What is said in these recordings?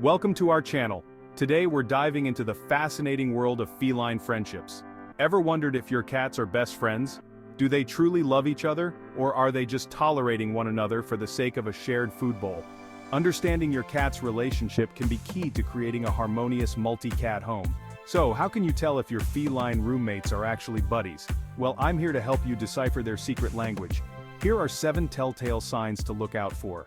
Welcome to our channel. Today we're diving into the fascinating world of feline friendships. Ever wondered if your cats are best friends? Do they truly love each other, or are they just tolerating one another for the sake of a shared food bowl? Understanding your cat's relationship can be key to creating a harmonious multi-cat home. So, how can you tell if your feline roommates are actually buddies? Well, I'm here to help you decipher their secret language. Here are 7 telltale signs to look out for.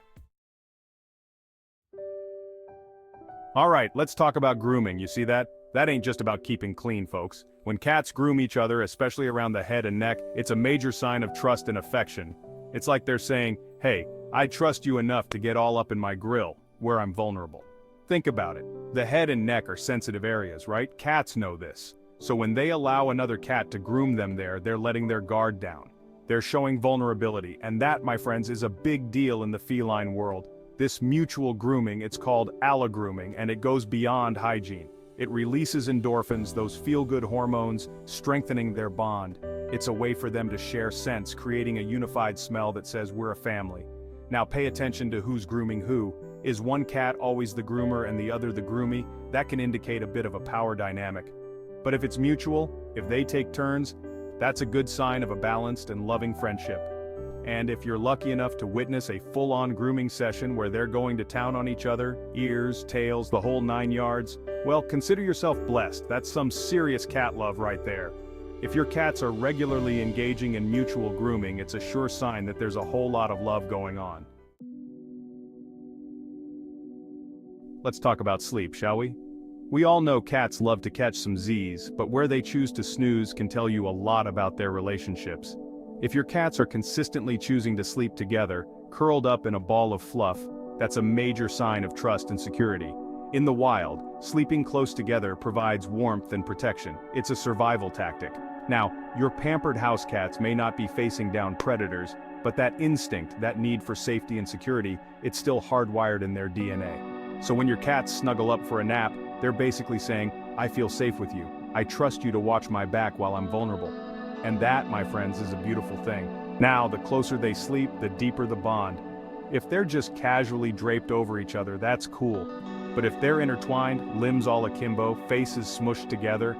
Alright, let's talk about grooming, you see that? That ain't just about keeping clean, folks. When cats groom each other, especially around the head and neck, it's a major sign of trust and affection. It's like they're saying, hey, I trust you enough to get all up in my grill, where I'm vulnerable. Think about it. The head and neck are sensitive areas, right? Cats know this. So when they allow another cat to groom them there, they're letting their guard down. They're showing vulnerability, and that, my friends, is a big deal in the feline world. This mutual grooming, it's called allogrooming, and it goes beyond hygiene. It releases endorphins, those feel-good hormones, strengthening their bond. It's a way for them to share scents, creating a unified smell that says we're a family. Now pay attention to who's grooming who. Is one cat always the groomer and the other the groomie? That can indicate a bit of a power dynamic. But if it's mutual, if they take turns, that's a good sign of a balanced and loving friendship. And if you're lucky enough to witness a full-on grooming session where they're going to town on each other, ears, tails, the whole 9 yards, well, consider yourself blessed. That's some serious cat love right there. If your cats are regularly engaging in mutual grooming, it's a sure sign that there's a whole lot of love going on. Let's talk about sleep, shall we? We all know cats love to catch some Z's, but where they choose to snooze can tell you a lot about their relationships. If your cats are consistently choosing to sleep together, curled up in a ball of fluff, that's a major sign of trust and security. In the wild, sleeping close together provides warmth and protection. It's a survival tactic. Now, your pampered house cats may not be facing down predators, but that instinct, that need for safety and security, it's still hardwired in their DNA. So when your cats snuggle up for a nap, they're basically saying, I feel safe with you. I trust you to watch my back while I'm vulnerable. And that, my friends, is a beautiful thing. Now, the closer they sleep, the deeper the bond. If they're just casually draped over each other, that's cool. But if they're intertwined, limbs all akimbo, faces smushed together,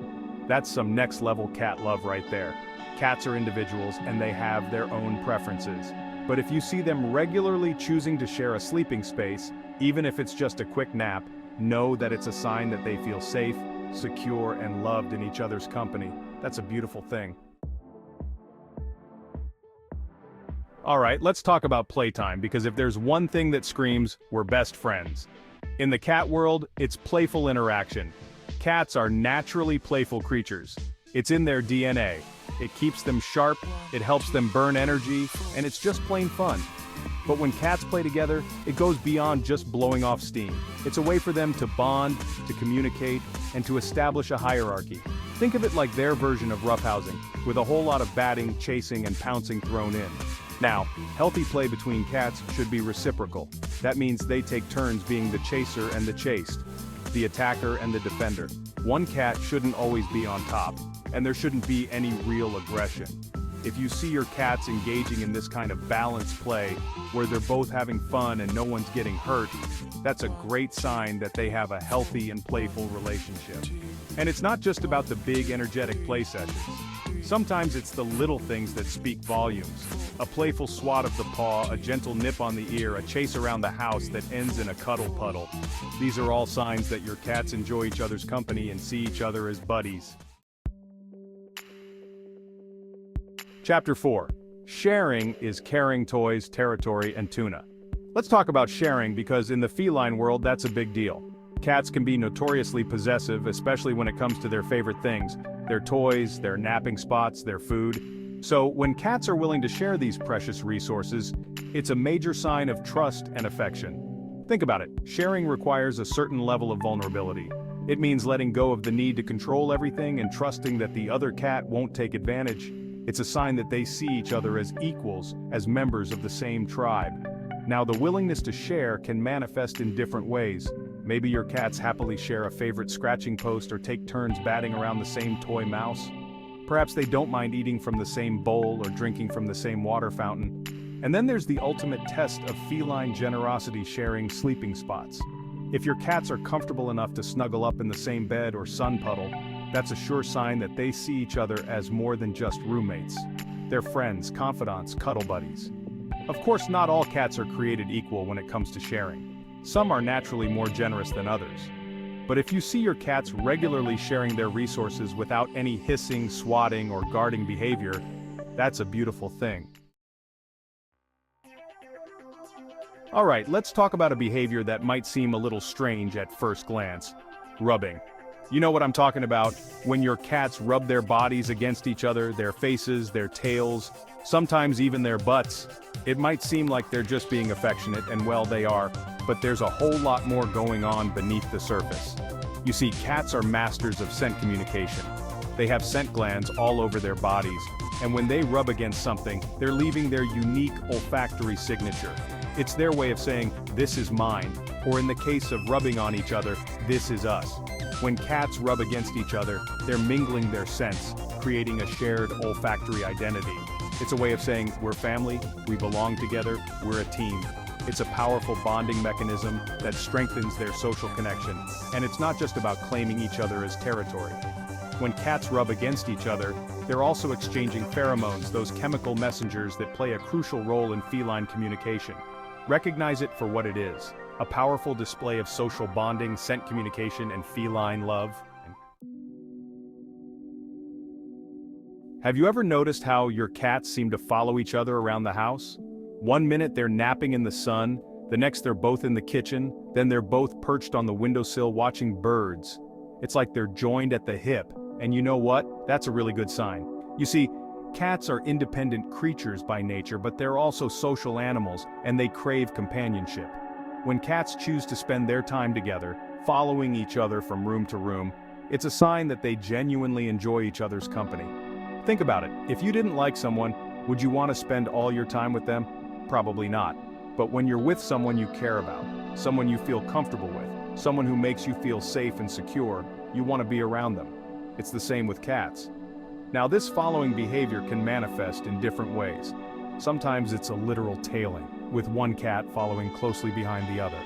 that's some next-level cat love right there. Cats are individuals, and they have their own preferences. But if you see them regularly choosing to share a sleeping space, even if it's just a quick nap, know that it's a sign that they feel safe, secure, and loved in each other's company. That's a beautiful thing. Alright, let's talk about playtime, because if there's one thing that screams, we're best friends. In the cat world, it's playful interaction. Cats are naturally playful creatures. It's in their DNA. It keeps them sharp, it helps them burn energy, and it's just plain fun. But when cats play together, it goes beyond just blowing off steam. It's a way for them to bond, to communicate, and to establish a hierarchy. Think of it like their version of roughhousing, with a whole lot of batting, chasing, and pouncing thrown in. Now, healthy play between cats should be reciprocal. That means they take turns being the chaser and the chased, the attacker and the defender. One cat shouldn't always be on top, and there shouldn't be any real aggression. If you see your cats engaging in this kind of balanced play, where they're both having fun and no one's getting hurt, that's a great sign that they have a healthy and playful relationship. And it's not just about the big energetic play sessions. Sometimes it's the little things that speak volumes. A playful swat of the paw, a gentle nip on the ear, a chase around the house that ends in a cuddle puddle. These are all signs that your cats enjoy each other's company and see each other as buddies. Chapter 4. Sharing is caring toys, territory, and tuna. Let's talk about sharing because in the feline world that's a big deal. Cats can be notoriously possessive, especially when it comes to their favorite things, their toys, their napping spots, their food. So when cats are willing to share these precious resources, it's a major sign of trust and affection. Think about it, sharing requires a certain level of vulnerability. It means letting go of the need to control everything and trusting that the other cat won't take advantage. It's a sign that they see each other as equals, as members of the same tribe. Now, the willingness to share can manifest in different ways. Maybe your cats happily share a favorite scratching post or take turns batting around the same toy mouse. Perhaps they don't mind eating from the same bowl or drinking from the same water fountain. And then there's the ultimate test of feline generosity, sharing sleeping spots. If your cats are comfortable enough to snuggle up in the same bed or sun puddle, that's a sure sign that they see each other as more than just roommates. They're friends, confidants, cuddle buddies. Of course, not all cats are created equal when it comes to sharing. Some are naturally more generous than others. But if you see your cats regularly sharing their resources without any hissing, swatting, or guarding behavior, that's a beautiful thing. Alright, let's talk about a behavior that might seem a little strange at first glance. Rubbing. You know what I'm talking about, when your cats rub their bodies against each other, their faces, their tails, sometimes even their butts. It might seem like they're just being affectionate, and well, they are, but there's a whole lot more going on beneath the surface. You see, cats are masters of scent communication. They have scent glands all over their bodies, and when they rub against something, they're leaving their unique olfactory signature. It's their way of saying, "This is mine," or in the case of rubbing on each other, "This is us." When cats rub against each other, they're mingling their scents, creating a shared olfactory identity. It's a way of saying, we're family, we belong together, we're a team. It's a powerful bonding mechanism that strengthens their social connection, and it's not just about claiming each other as territory. When cats rub against each other, they're also exchanging pheromones, those chemical messengers that play a crucial role in feline communication. Recognize it for what it is, a powerful display of social bonding, scent communication, and feline love. Have you ever noticed how your cats seem to follow each other around the house? One minute they're napping in the sun, the next they're both in the kitchen, then they're both perched on the windowsill watching birds. It's like they're joined at the hip, and you know what? That's a really good sign. You see, cats are independent creatures by nature, but they're also social animals, and they crave companionship. When cats choose to spend their time together, following each other from room to room, it's a sign that they genuinely enjoy each other's company. Think about it, if you didn't like someone, would you want to spend all your time with them? Probably not. But when you're with someone you care about, someone you feel comfortable with, someone who makes you feel safe and secure, you want to be around them. It's the same with cats. Now, this following behavior can manifest in different ways. Sometimes it's a literal tailing, with one cat following closely behind the other.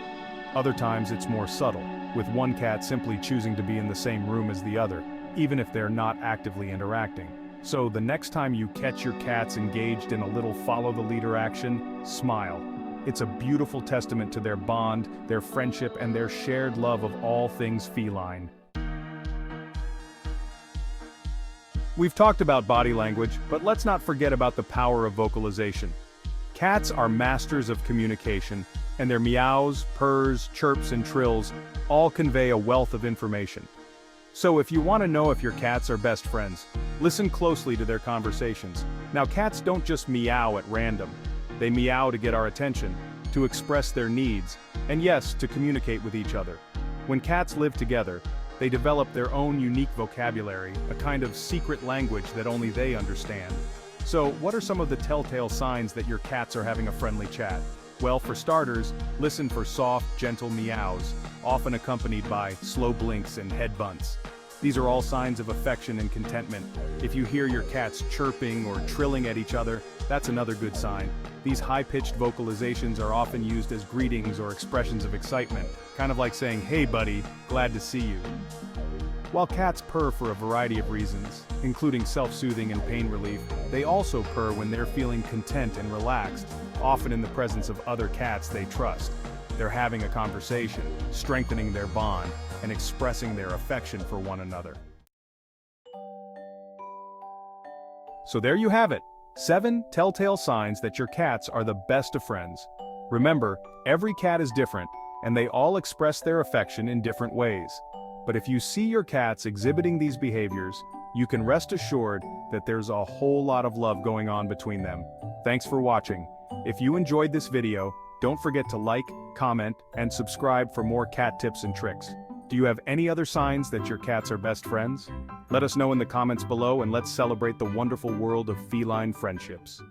Other times it's more subtle, with one cat simply choosing to be in the same room as the other, even if they're not actively interacting. So the next time you catch your cats engaged in a little follow-the-leader action, smile. It's a beautiful testament to their bond, their friendship, and their shared love of all things feline. We've talked about body language, but let's not forget about the power of vocalization. Cats are masters of communication, and their meows, purrs, chirps, and trills all convey a wealth of information. So if you want to know if your cats are best friends, listen closely to their conversations. Now, cats don't just meow at random. They meow to get our attention, to express their needs, and yes, to communicate with each other. When cats live together, they develop their own unique vocabulary, a kind of secret language that only they understand. So, what are some of the telltale signs that your cats are having a friendly chat? Well, for starters, listen for soft, gentle meows, often accompanied by slow blinks and head bunts. These are all signs of affection and contentment. If you hear your cats chirping or trilling at each other, that's another good sign. These high-pitched vocalizations are often used as greetings or expressions of excitement, kind of like saying, "Hey buddy, glad to see you." While cats purr for a variety of reasons, including self-soothing and pain relief, they also purr when they're feeling content and relaxed, often in the presence of other cats they trust. They're having a conversation, strengthening their bond, and expressing their affection for one another. So there you have it, 7 telltale signs that your cats are the best of friends. Remember, every cat is different, and they all express their affection in different ways. But if you see your cats exhibiting these behaviors, you can rest assured that there's a whole lot of love going on between them. Thanks for watching. If you enjoyed this video, don't forget to like, comment, and subscribe for more cat tips and tricks. Do you have any other signs that your cats are best friends? Let us know in the comments below, and let's celebrate the wonderful world of feline friendships.